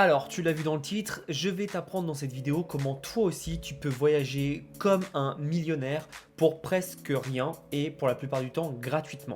Alors, tu l'as vu dans le titre, je vais t'apprendre dans cette vidéo comment toi aussi tu peux voyager comme un millionnaire pour presque rien et pour la plupart du temps gratuitement.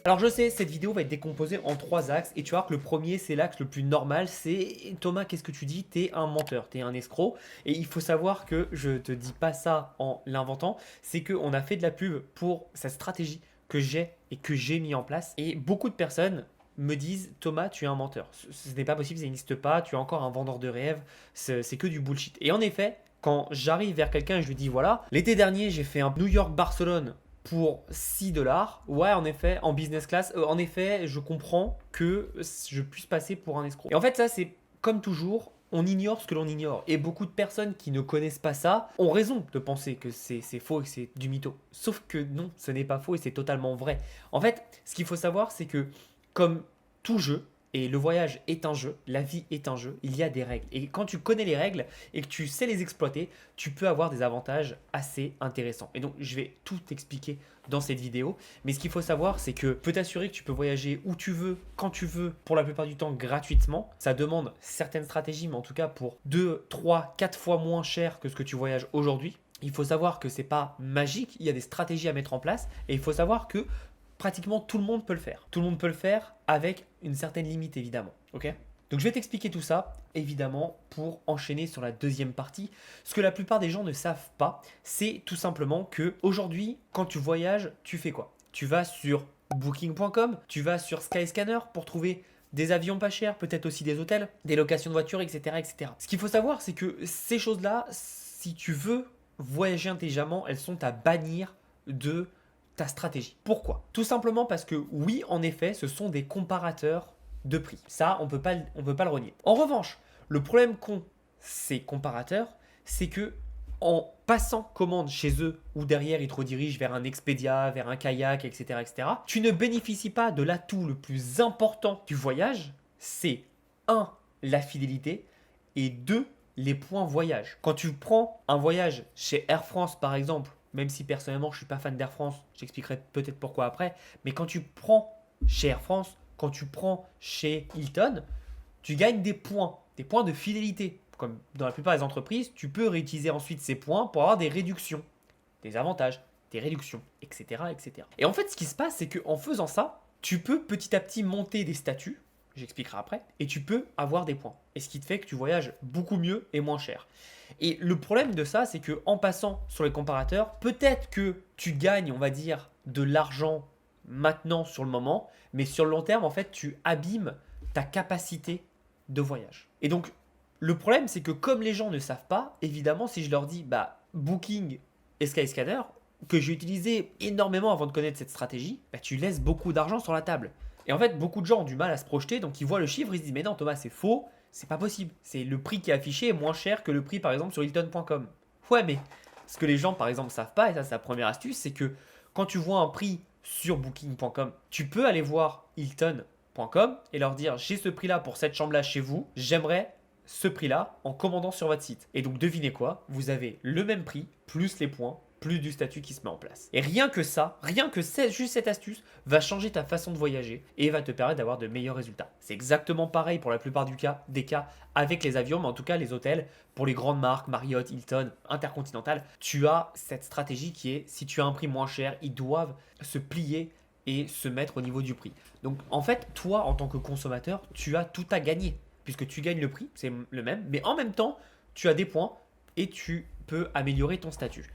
Alors je sais, cette vidéo va être décomposée en trois axes et tu vas voir que le premier c'est l'axe le plus normal, c'est Thomas, qu'est-ce que tu dis? T'es un menteur, t'es un escroc. Et il faut savoir que je te dis pas ça en l'inventant, c'est qu'on a fait de la pub pour cette stratégie que j'ai et que j'ai mis en place. Et beaucoup de personnes me disent Thomas, tu es un menteur. Ce n'est pas possible, ça n'existe pas, tu es encore un vendeur de rêves, c'est que du bullshit. Et en effet, quand j'arrive vers quelqu'un et je lui dis voilà, l'été dernier j'ai fait un New York-Barcelone pour 6 dollars. Ouais, en effet, en business class, en effet, je comprends que je puisse passer pour un escroc. Et en fait, ça, c'est comme toujours, on ignore ce que l'on ignore. Et beaucoup de personnes qui ne connaissent pas ça ont raison de penser que c'est faux et que c'est du mytho. Sauf que non, ce n'est pas faux et c'est totalement vrai. En fait, ce qu'il faut savoir, c'est que comme tout jeu, et le voyage est un jeu, la vie est un jeu, il y a des règles. Et quand tu connais les règles et que tu sais les exploiter, tu peux avoir des avantages assez intéressants. Et donc, je vais tout expliquer dans cette vidéo. Mais ce qu'il faut savoir, c'est que peut t'assurer que tu peux voyager où tu veux, quand tu veux, pour la plupart du temps gratuitement. Ça demande certaines stratégies, mais en tout cas pour 2, 3, 4 fois moins cher que ce que tu voyages aujourd'hui. Il faut savoir que c'est pas magique, il y a des stratégies à mettre en place et il faut savoir que pratiquement tout le monde peut le faire. Tout le monde peut le faire avec une certaine limite évidemment. Ok. Donc je vais t'expliquer tout ça, évidemment, pour enchaîner sur la deuxième partie. Ce que la plupart des gens ne savent pas, c'est tout simplement que aujourd'hui, quand tu voyages, tu fais quoi? Tu vas sur booking.com, tu vas sur Skyscanner pour trouver des avions pas chers, peut-être aussi des hôtels, des locations de voitures, etc. etc. Ce qu'il faut savoir, c'est que ces choses-là, si tu veux voyager intelligemment, elles sont à bannir de ta stratégie. Pourquoi? Tout simplement parce que oui, en effet, ce sont des comparateurs de prix. Ça, on peut pas le renier. En revanche, le problème qu'ont ces comparateurs, c'est que en passant commande chez eux ou derrière ils te redirigent vers un Expedia, vers un kayak, etc., etc., tu ne bénéficies pas de l'atout le plus important du voyage, c'est un, la fidélité et deux, les points voyage. Quand tu prends un voyage chez Air France par exemple, même si personnellement je suis pas fan d'Air France, j'expliquerai peut-être pourquoi après, mais quand tu prends chez Air France, quand tu prends chez Hilton, tu gagnes des points de fidélité. Comme dans la plupart des entreprises, tu peux réutiliser ensuite ces points pour avoir des réductions, des avantages, des réductions, etc. etc. Et en fait, ce qui se passe, c'est qu'en faisant ça, tu peux petit à petit monter des statuts, j'expliquerai après, et tu peux avoir des points. Et ce qui te fait que tu voyages beaucoup mieux et moins cher. Et le problème de ça, c'est que en passant sur les comparateurs, peut-être que tu gagnes, on va dire, de l'argent maintenant sur le moment, mais sur le long terme, en fait, tu abîmes ta capacité de voyage. Et donc, le problème, c'est que comme les gens ne savent pas, évidemment, si je leur dis, bah, Booking et Skyscanner, que j'ai utilisé énormément avant de connaître cette stratégie, bah, tu laisses beaucoup d'argent sur la table. Et en fait, beaucoup de gens ont du mal à se projeter, donc ils voient le chiffre, ils se disent, mais non, Thomas, c'est faux, c'est pas possible. C'est le prix qui est affiché est moins cher que le prix, par exemple, sur Hilton.com. Ouais, mais ce que les gens, par exemple, savent pas, et ça, c'est la première astuce, c'est que quand tu vois un prix sur Booking.com, tu peux aller voir Hilton.com et leur dire j'ai ce prix-là pour cette chambre-là chez vous, j'aimerais ce prix-là en commandant sur votre site. Et donc devinez quoi, vous avez le même prix, plus les points, plus du statut qui se met en place. Et rien que ça, juste cette astuce, va changer ta façon de voyager et va te permettre d'avoir de meilleurs résultats. C'est exactement pareil pour la plupart des cas avec les avions, mais en tout cas les hôtels, pour les grandes marques, Marriott, Hilton, Intercontinental, tu as cette stratégie qui est, si tu as un prix moins cher, ils doivent se plier et se mettre au niveau du prix. Donc en fait, toi, en tant que consommateur, tu as tout à gagner, puisque tu gagnes le prix, c'est le même, mais en même temps, tu as des points et tu peux améliorer ton statut.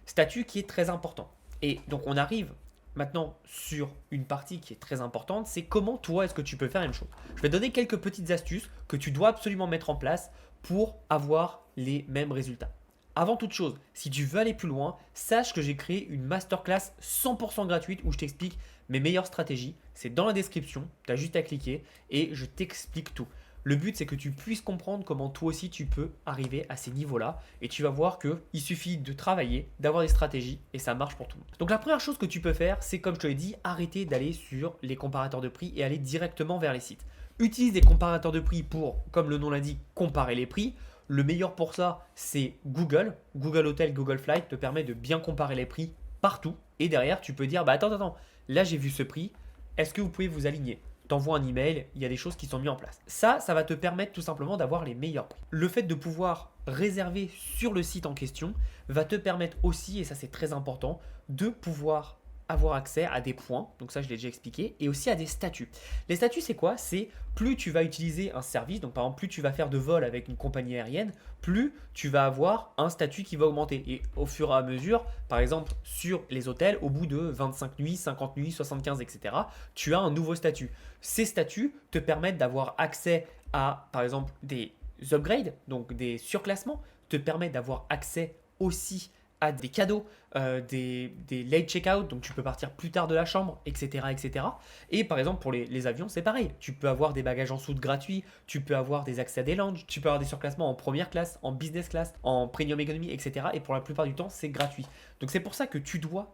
Statut qui est très important. Et donc on arrive maintenant sur une partie qui est très importante, c'est comment toi est-ce que tu peux faire la même chose. Je vais donner quelques petites astuces que tu dois absolument mettre en place pour avoir les mêmes résultats. Avant toute chose, si tu veux aller plus loin, sache que j'ai créé une masterclass 100% gratuite où je t'explique mes meilleures stratégies. C'est dans la description, tu as juste à cliquer et je t'explique tout. Le but, c'est que tu puisses comprendre comment toi aussi tu peux arriver à ces niveaux-là et tu vas voir qu'il suffit de travailler, d'avoir des stratégies et ça marche pour tout le monde. Donc la première chose que tu peux faire, c'est comme je te l'ai dit, arrêter d'aller sur les comparateurs de prix et aller directement vers les sites. Utilise des comparateurs de prix pour, comme le nom l'indique, comparer les prix. Le meilleur pour ça, c'est Google. Google Hotel, Google Flight te permet de bien comparer les prix partout. Et derrière, tu peux dire, bah attends, là j'ai vu ce prix, est-ce que vous pouvez vous aligner? t'envoies un email, il y a des choses qui sont mises en place. Ça va te permettre tout simplement d'avoir les meilleurs prix. Le fait de pouvoir réserver sur le site en question va te permettre aussi, et ça c'est très important, de pouvoir avoir accès à des points, donc ça je l'ai déjà expliqué, et aussi à des statuts. Les statuts c'est quoi? C'est plus tu vas utiliser un service, donc par exemple plus tu vas faire de vols avec une compagnie aérienne, plus tu vas avoir un statut qui va augmenter. Et au fur et à mesure, par exemple sur les hôtels, au bout de 25 nuits, 50 nuits, 75, etc., tu as un nouveau statut. Ces statuts te permettent d'avoir accès à, par exemple, des upgrades, donc des surclassements, te permettent d'avoir accès aussi à des cadeaux, des late check-out, donc tu peux partir plus tard de la chambre, etc. etc. Et par exemple pour les avions, c'est pareil. Tu peux avoir des bagages en soute gratuits, tu peux avoir des accès à des lounges, tu peux avoir des surclassements en première classe, en business class, en premium economy, etc. Et pour la plupart du temps, c'est gratuit. Donc c'est pour ça que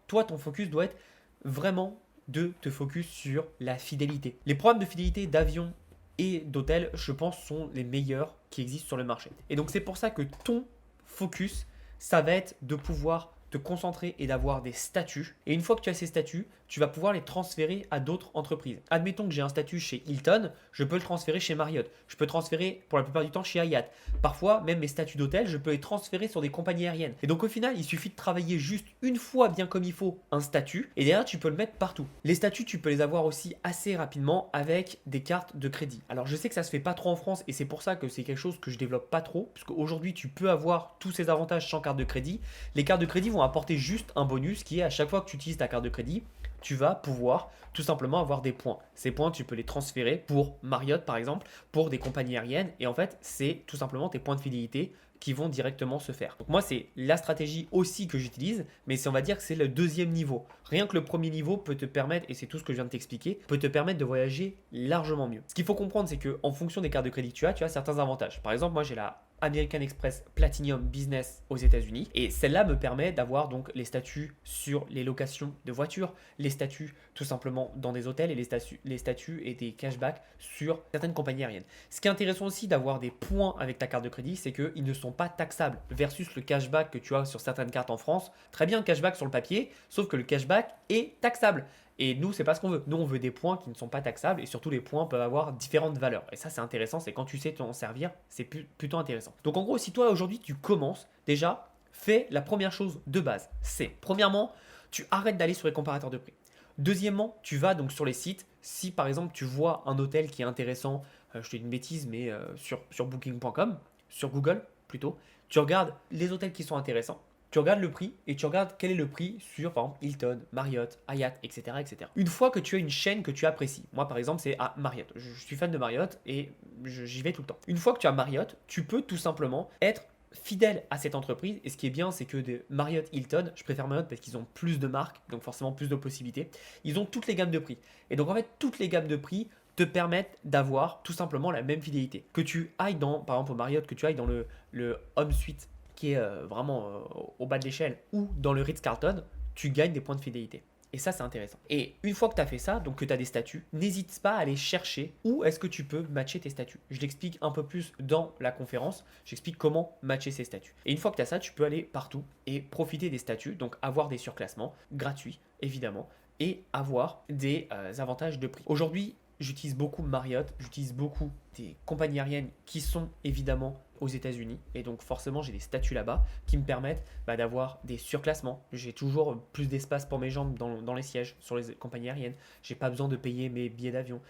toi, ton focus doit être vraiment de te focus sur la fidélité. Les programmes de fidélité d'avion et d'hôtel, je pense, sont les meilleurs qui existent sur le marché. Et donc c'est pour ça que ton focus, ça va être de pouvoir te concentrer et d'avoir des statuts. Et une fois que tu as ces statuts, tu vas pouvoir les transférer à d'autres entreprises. Admettons que j'ai un statut chez Hilton, je peux le transférer chez Marriott. Je peux transférer pour la plupart du temps chez Hyatt. Parfois, même mes statuts d'hôtel, je peux les transférer sur des compagnies aériennes. Et donc au final, il suffit de travailler juste une fois bien comme il faut un statut et derrière, tu peux le mettre partout. Les statuts, tu peux les avoir aussi assez rapidement avec des cartes de crédit. Alors je sais que ça se fait pas trop en France et c'est pour ça que c'est quelque chose que je développe pas trop, parce qu'aujourd'hui, tu peux avoir tous ces avantages sans carte de crédit. Les cartes de crédit vont apporter juste un bonus qui est à chaque fois que tu utilises ta carte de crédit, tu vas pouvoir tout simplement avoir des points. Ces points, tu peux les transférer pour Marriott par exemple, pour des compagnies aériennes. Et en fait, c'est tout simplement tes points de fidélité qui vont directement se faire. Donc moi, c'est la stratégie aussi que j'utilise, mais on va dire que c'est le deuxième niveau. Rien que le premier niveau peut te permettre, et c'est tout ce que je viens de t'expliquer, peut te permettre de voyager largement mieux. Ce qu'il faut comprendre, c'est qu'en fonction des cartes de crédit que tu as certains avantages. Par exemple, moi j'ai la American Express Platinum Business aux États-Unis. Et celle-là me permet d'avoir donc les statuts sur les locations de voitures, les statuts tout simplement dans des hôtels et les statuts et des cashbacks sur certaines compagnies aériennes. Ce qui est intéressant aussi d'avoir des points avec ta carte de crédit, c'est qu'ils ne sont pas taxables versus le cashback que tu as sur certaines cartes en France. Très bien, le cashback sur le papier, sauf que le cashback est taxable. Et nous, c'est pas ce qu'on veut. Nous, on veut des points qui ne sont pas taxables et surtout les points peuvent avoir différentes valeurs. Et ça, c'est intéressant, c'est quand tu sais t'en servir, c'est plutôt intéressant. Donc en gros, si toi aujourd'hui tu commences, déjà, fais la première chose de base. C'est, premièrement, tu arrêtes d'aller sur les comparateurs de prix. Deuxièmement, tu vas donc sur les sites. Si par exemple tu vois un hôtel qui est intéressant, je te dis une bêtise, mais sur booking.com, sur Google plutôt, tu regardes les hôtels qui sont intéressants. Tu regardes le prix et tu regardes quel est le prix sur, par exemple, Hilton, Marriott, Hyatt, etc., etc. Une fois que tu as une chaîne que tu apprécies, moi par exemple c'est Marriott, je suis fan de Marriott et j'y vais tout le temps. Une fois que tu as Marriott, tu peux tout simplement être fidèle à cette entreprise. Et ce qui est bien, c'est que de Marriott, Hilton, je préfère Marriott parce qu'ils ont plus de marques, donc forcément plus de possibilités. Ils ont toutes les gammes de prix. Et donc en fait, toutes les gammes de prix te permettent d'avoir tout simplement la même fidélité. Que tu ailles dans, par exemple au Marriott, que tu ailles dans le Home Suite qui est vraiment au bas de l'échelle, ou dans le Ritz-Carlton, tu gagnes des points de fidélité. Et ça, c'est intéressant. Et une fois que tu as fait ça, donc que tu as des statuts, n'hésite pas à aller chercher où est-ce que tu peux matcher tes statuts. Je l'explique un peu plus dans la conférence. J'explique comment matcher ces statuts. Et une fois que tu as ça, tu peux aller partout et profiter des statuts, donc avoir des surclassements gratuits, évidemment, et avoir des avantages de prix. Aujourd'hui, j'utilise beaucoup Marriott, j'utilise beaucoup des compagnies aériennes qui sont évidemment aux États-Unis et donc forcément j'ai des statuts là-bas qui me permettent d'avoir des surclassements. J'ai toujours plus d'espace pour mes jambes dans les sièges sur les compagnies aériennes. J'ai pas besoin de payer mes billets d'avion.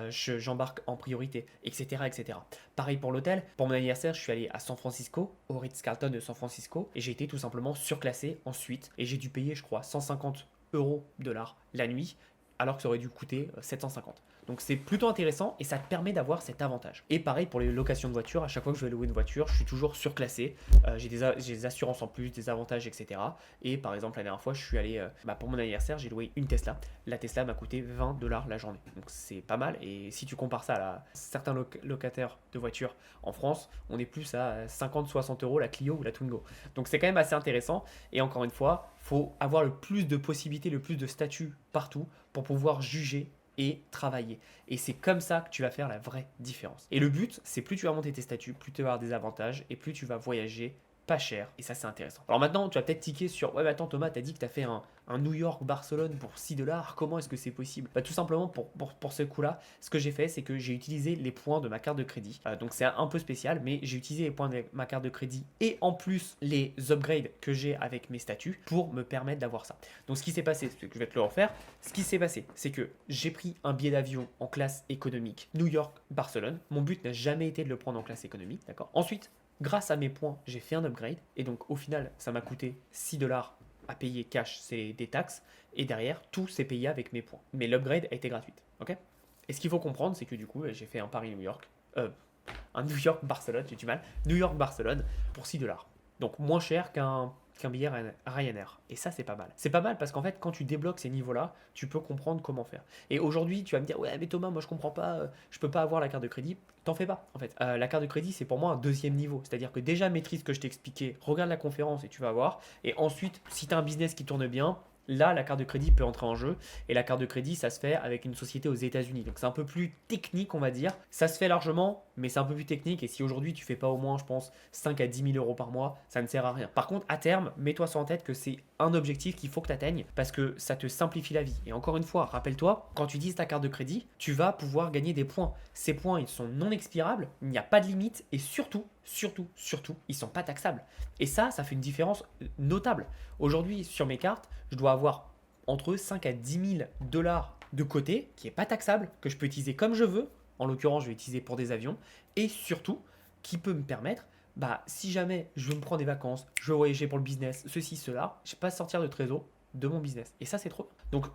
J'embarque en priorité, etc., etc. Pareil pour l'hôtel. Pour mon anniversaire, je suis allé à San Francisco, au Ritz-Carlton de San Francisco et j'ai été tout simplement surclassé ensuite et j'ai dû payer, je crois, 150 dollars la nuit alors que ça aurait dû coûter 750. Donc c'est plutôt intéressant et ça te permet d'avoir cet avantage. Et pareil pour les locations de voitures, à chaque fois que je vais louer une voiture, je suis toujours surclassé. J'ai des assurances en plus, des avantages, etc. Et par exemple, la dernière fois, je suis allé, pour mon anniversaire, j'ai loué une Tesla. La Tesla m'a coûté 20 dollars la journée. Donc c'est pas mal. Et si tu compares ça à certains locataires de voitures en France, on est plus à 50-60 euros la Clio ou la Twingo. Donc c'est quand même assez intéressant. Et encore une fois, il faut avoir le plus de possibilités, le plus de statuts partout pour pouvoir juger et travailler. Et c'est comme ça que tu vas faire la vraie différence. Et le but, c'est plus tu vas monter tes statuts, plus tu vas avoir des avantages et plus tu vas voyager pas cher et ça c'est intéressant. Alors maintenant tu vas peut-être tiquer sur ouais mais attends Thomas t'as dit que t'as fait un New York-Barcelone pour 6 $, comment est-ce que c'est possible? Bah tout simplement pour ce coup là, ce que j'ai fait c'est que j'ai utilisé les points de ma carte de crédit. Donc c'est un peu spécial mais j'ai utilisé les points de ma carte de crédit et en plus les upgrades que j'ai avec mes statuts pour me permettre d'avoir ça. Donc ce qui s'est passé, c'est que je vais te le refaire, ce qui s'est passé c'est que j'ai pris un billet d'avion en classe économique New York-Barcelone. Mon but n'a jamais été de le prendre en classe économique, d'accord? Ensuite, grâce à mes points, j'ai fait un upgrade et donc au final, ça m'a coûté 6 $ à payer cash, c'est des taxes et derrière, tout s'est payé avec mes points. Mais l'upgrade a été gratuite, ok? Et ce qu'il faut comprendre, c'est que du coup, j'ai fait un Paris-New York, un New York-Barcelone, j'ai du mal, New York-Barcelone pour 6 $. Donc moins cher qu'un billet Ryanair. Et ça, c'est pas mal. C'est pas mal parce qu'en fait, quand tu débloques ces niveaux-là, tu peux comprendre comment faire. Et aujourd'hui, tu vas me dire, ouais, mais Thomas, moi je comprends pas, je peux pas avoir la carte de crédit. T'en fais pas, en fait. La carte de crédit, c'est pour moi un deuxième niveau. C'est-à-dire que déjà, maîtrise ce que je t'ai expliqué, regarde la conférence et tu vas voir. Et ensuite, si tu as un business qui tourne bien, là, la carte de crédit peut entrer en jeu. Et la carte de crédit, ça se fait avec une société aux États-Unis. Donc c'est un peu plus technique, on va dire. Ça se fait largement, mais c'est un peu plus technique. Et si aujourd'hui, tu fais pas au moins, je pense, 5 à 10 000 euros par mois, ça ne sert à rien. Par contre, à terme, mets-toi ça en tête que c'est un objectif qu'il faut que tu atteignes parce que ça te simplifie la vie. Et encore une fois, rappelle-toi, quand tu utilises ta carte de crédit, tu vas pouvoir gagner des points. Ces points, ils sont non expirables, il n'y a pas de limite et surtout, ils sont pas taxables. Et ça fait une différence notable. Aujourd'hui, sur mes cartes, je dois avoir entre 5 à 10 000 $ de côté, qui n'est pas taxable, que je peux utiliser comme je veux. En l'occurrence, je vais utiliser pour des avions. Et surtout, qui peut me permettre, si jamais je veux me prendre des vacances, je veux voyager pour le business, ceci, cela, je ne vais pas sortir de trésor de mon business. Et ça, c'est trop. Donc,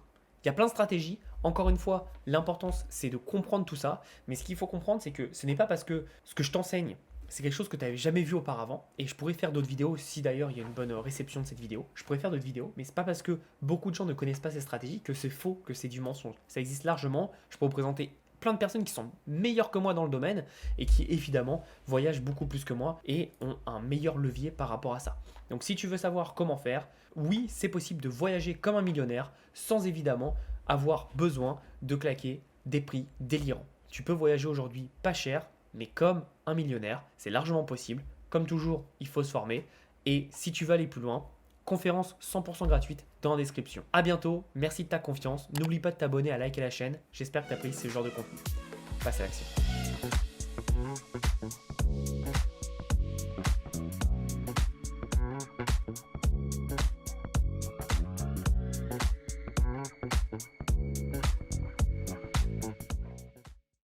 il y a plein de stratégies. Encore une fois, l'importance, c'est de comprendre tout ça. Mais ce qu'il faut comprendre, c'est que ce n'est pas parce que ce que je t'enseigne, c'est quelque chose que tu n'avais jamais vu auparavant. Et je pourrais faire d'autres vidéos, si d'ailleurs il y a une bonne réception de cette vidéo. Je pourrais faire d'autres vidéos, mais c'est pas parce que beaucoup de gens ne connaissent pas ces stratégies que c'est faux, que c'est du mensonge. Ça existe largement. Je peux vous présenter plein de personnes qui sont meilleures que moi dans le domaine et qui évidemment voyagent beaucoup plus que moi et ont un meilleur levier par rapport à ça. Donc si tu veux savoir comment faire, oui, c'est possible de voyager comme un millionnaire sans évidemment avoir besoin de claquer des prix délirants. Tu peux voyager aujourd'hui pas cher, mais comme un millionnaire, c'est largement possible. Comme toujours, il faut se former. Et si tu veux aller plus loin, conférence 100% gratuite dans la description. A bientôt, merci de ta confiance. N'oublie pas de t'abonner, à liker la chaîne. J'espère que tu as pris ce genre de contenu. Passe à l'action.